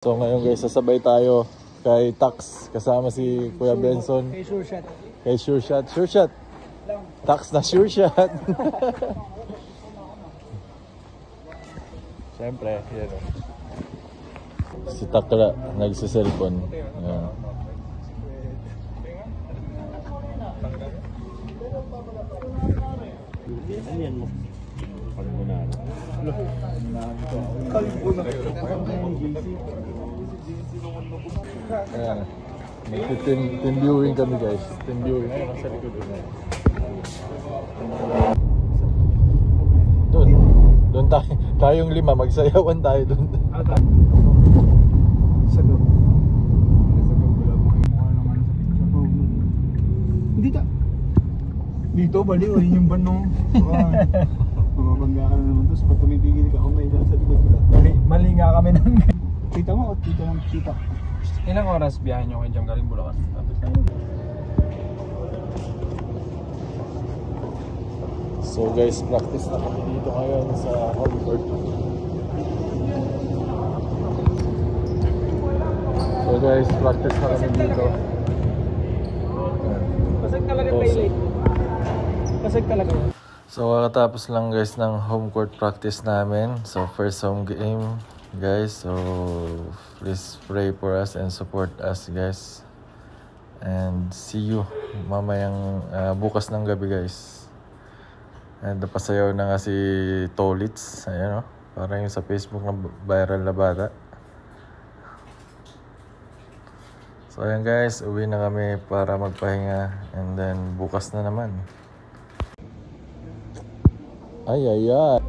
So ngayon guys, sasabay tayo kay Tax kasama si Kuya Benson. Kay Sure Shot. Kay Sure Shot. Sure Shot. Tax na Sure Shot. Siyempre, yan o. Si Takla, nagsiselfon. Yan. Ayan mo. Pagbunan. Ayan. Mag-team viewing kami guys. Team viewing. Ayan, nasa likod doon. Doon tayo. Tayong lima. Magsayawan tayo doon. Sagap. Dito. Dito, baliw. Yun yung ban, no? Mababangga ka na naman. Tapos pag tumibigil ka, may sa likod ko. Mali nga kami ng... Kita mo o tito ng kita? Ilang oras biyahe nyo kayo dyan galing Bulacan? So guys, practice na kami dito ngayon sa home court. So guys, practice na kami dito. Pasag talaga tayo. Pasag talaga. So kakatapos lang guys ng home court practice namin. So first home game guys. So please pray for us and support us guys. And see you mamayang bukas ng gabi guys. And napasayaw na nga si Tolitz. Ayan o. Parang yung sa Facebook na viral na bata. So ayan guys, uwi na kami para magpahinga. And then bukas na naman. Ay ay ay.